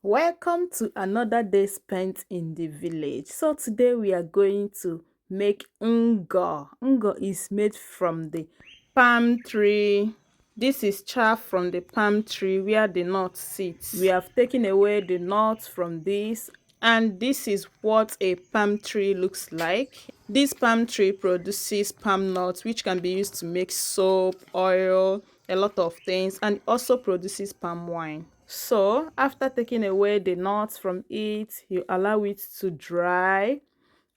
Welcome to another day spent in the village. So today we are going to make ngo. Ngo is made from the palm tree. This is chaff from the palm tree where the nut sits. We have taken away the nuts from this, and this is what a palm tree looks like. This palm tree produces palm nuts which can be used to make soap, oil, a lot of things, and also produces palm wine. So after taking away the nuts from it, you allow it to dry.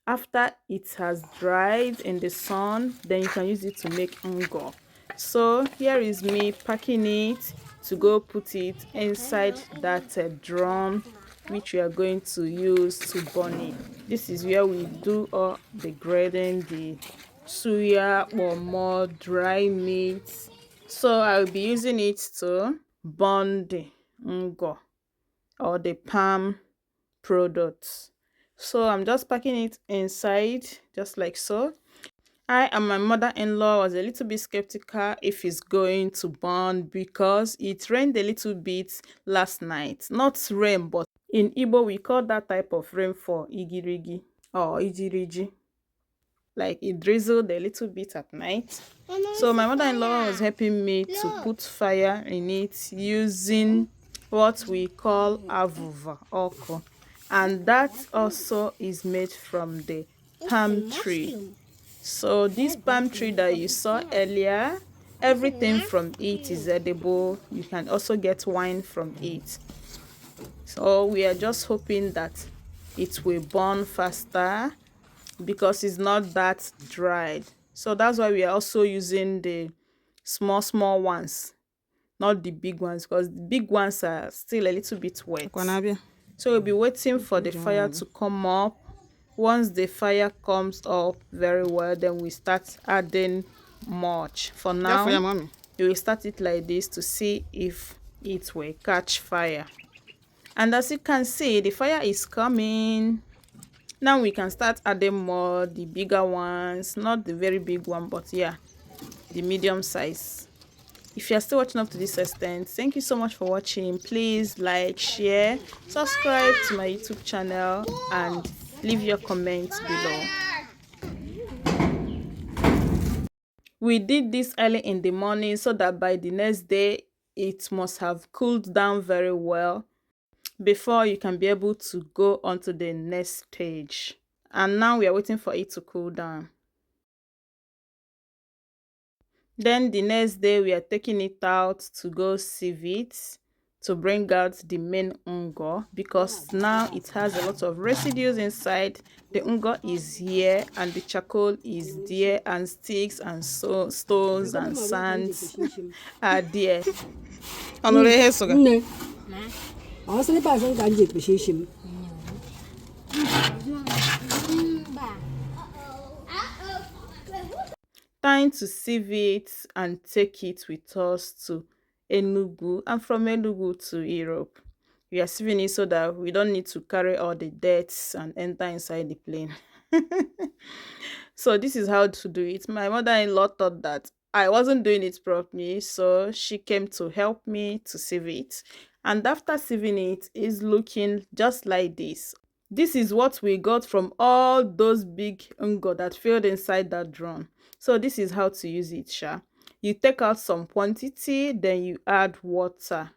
After it has dried in the sun, then you can use it to make ngo. So here is me packing it to go put it inside that drum which we are going to use to burn it. This is where we do all the grading, the suya or more dry meat. So I'll be using it to burn the ngo or the palm products. So I'm just packing it inside just like so. I and my mother-in-law was a little bit skeptical if it's going to burn because it rained a little bit last night. Not rain, but in Igbo we call that type of rainfall igirigi or ijiriji. Like it drizzled a little bit at night. So my mother-in-law was helping me to put fire in it using what we call avuva oko, and that also is made from the palm tree. So this palm tree that you saw earlier, everything from it is edible. You can also get wine from it. So we are just hoping that it will burn faster because it's not that dried. So that's why we are also using the small ones, not the big ones, because the big ones are still a little bit wet. So we'll be waiting for the fire to come up. Once the fire comes up very well, then we start adding much. For now, we will start it like this to see if it will catch fire. And as you can see, the fire is coming. Now we can start adding more, the bigger ones, not the very big one, but yeah, the medium size. If you're still watching up to this extent, thank you so much for watching. Please like, share, subscribe to my YouTube channel, and leave your comments below. We did this early in the morning so that by the next day it must have cooled down very well before you can be able to go on to the next stage. And now we are waiting for it to cool down. Then the next day we are taking it out to go sieve it to bring out the main ngo, because now it has a lot of residues inside. The ngo is here and the charcoal is there, and sticks and stones and sands are there. Time to sieve it and take it with us to Enugu, and from Enugu to Europe. We are sieving it so that we don't need to carry all the debts and enter inside the plane. So this is how to do it. My mother-in-law thought that I wasn't doing it properly, so she came to help me to sieve it. And after sieving it, it's looking just like this. This is what we got from all those big ngo that filled inside that drum. So this is how to use it, sha. You take out some quantity, then you add water.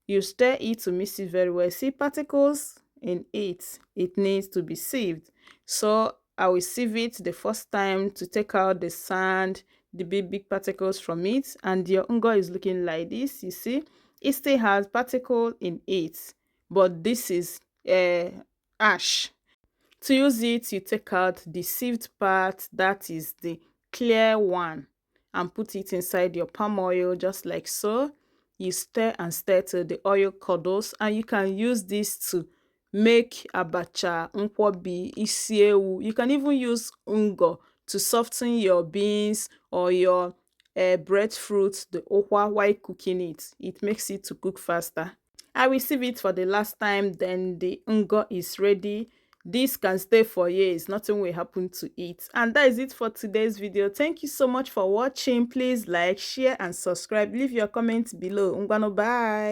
You stir it to mix it very well. See particles in it. It needs to be sieved. So I will sieve it the first time to take out the sand, the big particles from it. And your ngo is looking like this. You see, it still has particle in it, but this is ash. To use it, you take out the sieved part, that is the clear one, and put it inside your palm oil just like so. You stir and stir till the oil curdles, and you can use this to make abacha, nkwobi, isiewu. You can even use ngo to soften your beans or your breadfruit, the okwa, while cooking it. It makes it to cook faster. I will sieve it for the last time, then the ngo is ready. This can stay for years, nothing will happen to it. And that is it for today's video. Thank you so much for watching. Please like, share and subscribe. Leave your comments below. Bye.